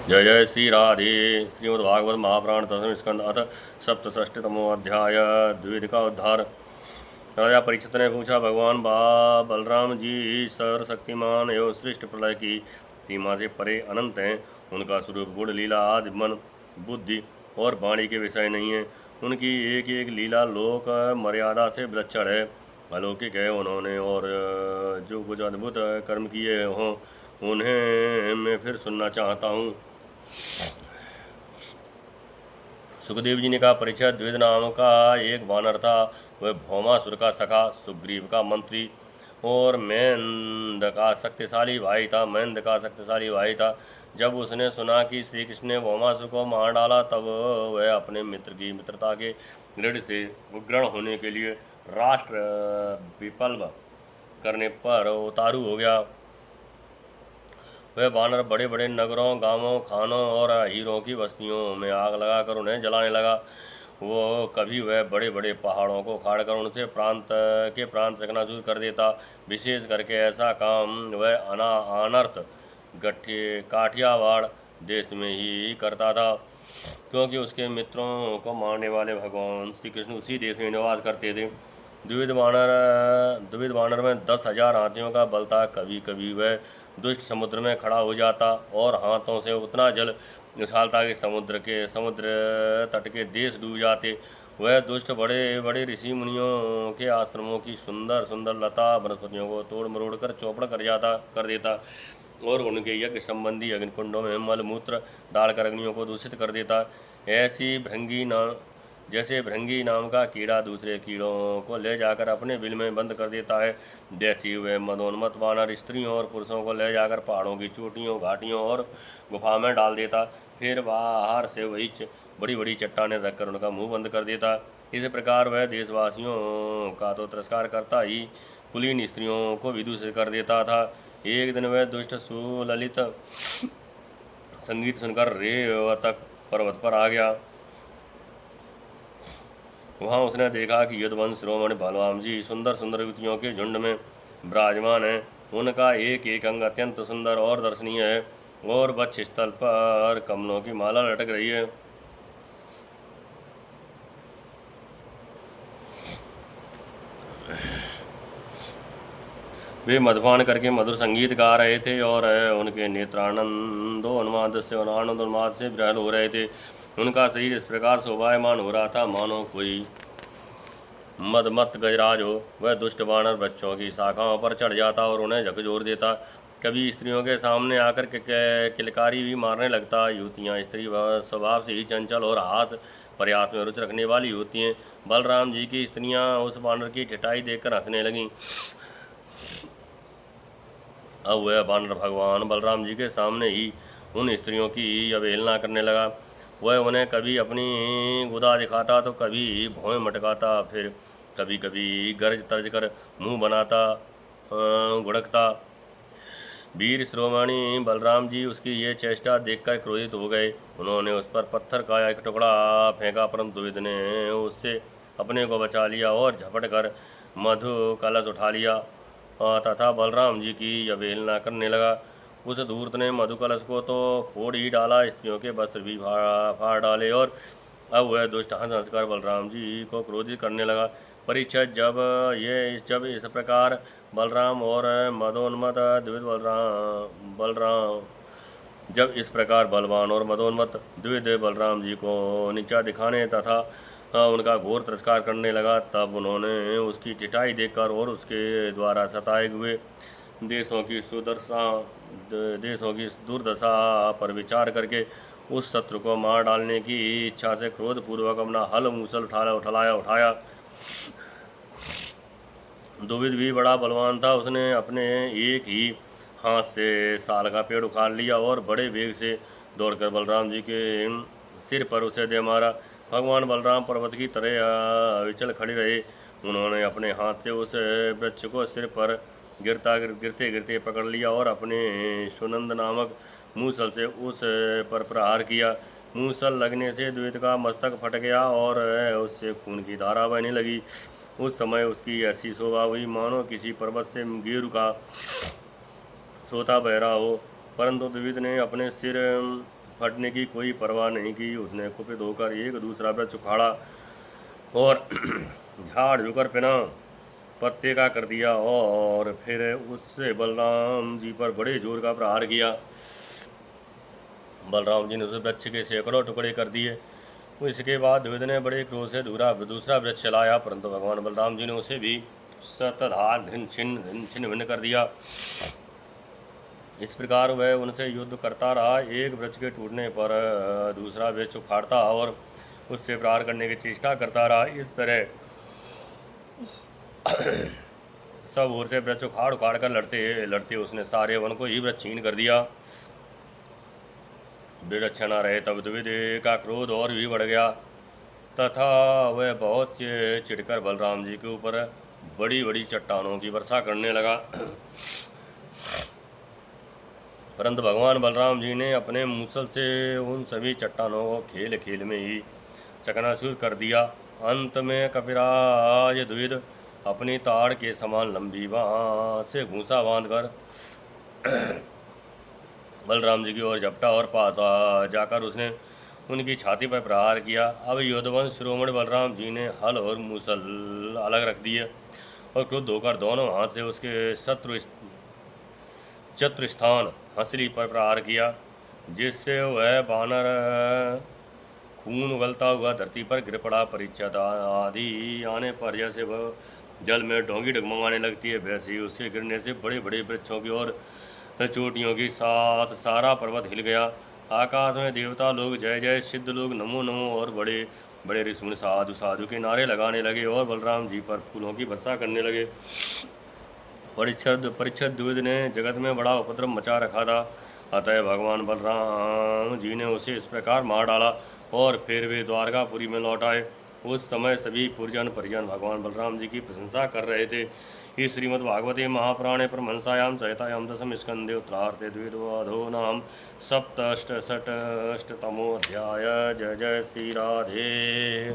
जय जय श्री राधे। श्रीमद्भागवत महापुराण दसवें स्कंद अथ सप्तषष्टितमो अध्याय द्विविध का उद्धार। राजा परीक्षित ने पूछा, भगवान बलराम जी सर्वशक्तिमान एवं सृष्टि प्रलय की सीमा से परे अनंत हैं। उनका स्वरूप गुण लीला आदि मन बुद्धि और वाणी के विषय नहीं है। उनकी एक एक लीला लोक मर्यादा से विलक्षण है, अलौकिक है। उन्होंने और जो कुछ अद्भुत कर्म किए हों उन्हें मैं फिर सुनना चाहता हूँ। सुखदेव जी ने कहा, परीक्षित, द्विविध नाम का एक वानर था। वह भौमासुर का सखा, सुग्रीव का मंत्री और महेंद्र का शक्तिशाली भाई था। जब उसने सुना कि श्री कृष्ण ने भौमासुर को मार डाला, तब वह अपने मित्र की मित्रता के दृढ़ से उग्रण होने के लिए राष्ट्र विप्लव करने पर उतारू हो गया। वह बानर बड़े बड़े नगरों, गांवों, खानों और हीरों की बस्तियों में आग लगाकर उन्हें जलाने लगा। कभी वह बड़े बड़े पहाड़ों को उखाड़कर उनसे प्रांत चकनाचूर कर देता। विशेष करके ऐसा काम वह अनर्थ काठियावाड़ देश में ही करता था, क्योंकि उसके मित्रों को मारने वाले भगवान श्री कृष्ण उसी देश में निवास करते थे। द्विविध बानर में 10,000 हाथियों का बल था। कभी कभी वह दुष्ट समुद्र में खड़ा हो जाता और हाथों से उतना जल उछालता कि समुद्र तट के देश डूब जाते। वह दुष्ट बड़े बड़े ऋषि मुनियों के आश्रमों की सुंदर सुंदर लता वनस्पतियों को तोड़ मरोड़ कर चौपड़ कर देता और उनके यज्ञ संबंधी अग्निकुंडों में मलमूत्र डालकर अग्नियों को दूषित कर देता। जैसे भृंगी नाम का कीड़ा दूसरे कीड़ों को ले जाकर अपने बिल में बंद कर देता है, जैसी वह मदोन्मत्त वानर स्त्रियों और पुरुषों को ले जाकर पहाड़ों की चोटियों, घाटियों और गुफा में डाल देता। फिर बाहर से वही बड़ी बड़ी चट्टानें रखकर उनका मुंह बंद कर देता। इस प्रकार वह देशवासियों का तो तिरस्कार करता ही कुलीन स्त्रियों को विदूषित कर देता था। एक दिन वह दुष्ट सुललित संगीत सुनकर रेवतक पर्वत पर आ गया। वहाँ उसने देखा कि युद्धवंश शिरोमणि बलवान जी सुंदर सुंदर युवतियों के झुंड में विराजमान है। उनका एक एक अंग अत्यंत सुंदर और दर्शनीय है और वक्ष स्थल पर कमलों की माला लटक रही है। वे मधुपान करके मधुर संगीत गा रहे थे और उनके नेत्रानंदोन्माद से विरल हो रहे थे। उनका शरीर इस प्रकार शोभायमान हो रहा था मानो कोई मदमत्त गजराज हो। वह दुष्ट बानर वृक्षों की शाखाओं पर चढ़ जाता और उन्हें झकझोर देता। कभी स्त्रियों के सामने आकर किलकारी भी मारने लगता। युवतियाँ स्त्री स्वभाव से ही चंचल और हास प्रयास में रुचि रखने वाली होती हैं। बलराम जी की स्त्रियाँ उस बानर की ठिठाई देखकर हंसने लगीं। अब वह बानर भगवान बलराम जी के सामने ही उन स्त्रियों की अवहेलना करने लगा। वह उन्हें कभी अपनी गुदा दिखाता तो कभी भौं मटकाता, फिर कभी कभी गर्ज तर्ज कर मुंह बनाता गुड़कता। वीर शिरोमणि बलराम जी उसकी ये चेष्टा देखकर क्रोधित हो गए। उन्होंने उस पर पत्थर का एक टुकड़ा फेंका, परंतु द्विविद ने उससे अपने को बचा लिया और झपट कर मधु कलश उठा लिया तथा बलराम जी की अवहेलना करने लगा। उस धूर्त ने मधु कलश को तो फोड़ ही डाला, स्त्रियों के वस्त्र भी फाड़ डाले और अब वह दुष्ट हंस हंसकर बलराम जी को क्रोधित करने लगा। परीक्षित, जब इस प्रकार बलराम और मदोन्मत द्विविद जब इस प्रकार बलवान और मदोन्मत द्विविद बलराम जी को नीचा दिखाने तथा उनका घोर तिरस्कार करने लगा, तब उन्होंने उसकी चिटाई देखकर और उसके द्वारा सताए हुए देशों की दुर्दशा पर विचार करके उस शत्रु को मार डालने की इच्छा से क्रोधपूर्वक अपना हल मूसल उठाया। द्विविद भी बड़ा बलवान था। उसने अपने एक ही हाथ से साल का पेड़ उखाड़ लिया और बड़े वेग से दौड़कर बलराम जी के सिर पर उसे दे मारा। भगवान बलराम पर्वत की तरह अविचल खड़े रहे। उन्होंने अपने हाथ से उस वृक्ष को सिर पर गिरते गिरते पकड़ लिया और अपने सुनंद नामक मूसल से उस पर प्रहार किया। मूसल लगने से द्विविद का मस्तक फट गया और उससे खून की धारा बहने लगी। उस समय उसकी ऐसी शोभा हुई मानो किसी पर्वत से गेरु का सोता बह रहा हो। परंतु द्विविद ने अपने सिर फटने की कोई परवाह नहीं की। उसने कुपित होकर एक दूसरा वृक्ष उखाड़ा और झाड़ झुकर बिना पत्ते का कर दिया और फिर उससे बलराम जी पर बड़े जोर का प्रहार किया। बलराम जी ने उस वृक्ष के सैकड़ों टुकड़े कर दिए। इसके बाद द्विविद ने बड़े क्रोध से दूसरा वृक्ष चलाया, परंतु भगवान बलराम जी ने उसे भी सतधार छिन्न भिन्न कर दिया। इस प्रकार वह उनसे युद्ध करता रहा। एक वृक्ष के टूटने पर दूसरा वृक्ष उखाड़ता और उससे प्रहार करने की चेष्टा करता रहा। इस तरह सब ओर से वृक्ष उखाड़ उखाड़ कर लड़ते लड़ते उसने सारे वन को ही वृक्षहीन कर दिया। वृक्ष न रहे तब द्विविद का क्रोध और भी बढ़ गया तथा वह बहुत चिढ़कर बलराम जी के ऊपर बड़ी बड़ी चट्टानों की वर्षा करने लगा। परंतु भगवान बलराम जी ने अपने मूसल से उन सभी चट्टानों को खेल खेल में ही चकनाचूर कर दिया। अंत में कपिराज द्विविद अपनी ताड़ के समान लंबी बाँस से घूंसा बांधकर बलराम जी की ओर झपटा और पास जाकर उसने उनकी छाती पर प्रहार किया। अब योधवंश शिरोमणि बलराम जी ने हल और मूसल अलग रख दिए और क्रुद्ध होकर दोनों हाथ से उसके चतुर स्थान हंसली पर प्रहार किया, जिससे वह बानर खून उगलता हुआ धरती पर गिर पड़ा। परीक्षित आदि आने पर जैसे वह जल में डोंगी डगमगाने लगती है, वैसे ही उसके गिरने से बड़े बड़े वृक्षों की ओर चोटियों के साथ सारा पर्वत हिल गया। आकाश में देवता लोग जय जय, सिद्ध लोग नमो नमो और बड़े बड़े ऋषि साधु साधु के नारे लगाने लगे और बलराम जी पर फूलों की वर्षा करने लगे। परीक्षित द्विविद ने जगत में बड़ा उपद्रव मचा रखा था, अतः भगवान बलराम जी ने उसे इस प्रकार मार डाला और फिर वे द्वारकापुरी में लौट आए। उस समय सभी पुरजन परिजन भगवान बलराम जी की प्रशंसा कर रहे थे। इस श्रीमद्भागवते महापुराणे परमहंसायां सहितायां दशम स्कंदे उत्तरार्धे द्विवेदो नाम सप्तष्टशतमोऽध्याय। जय जय श्री राधे।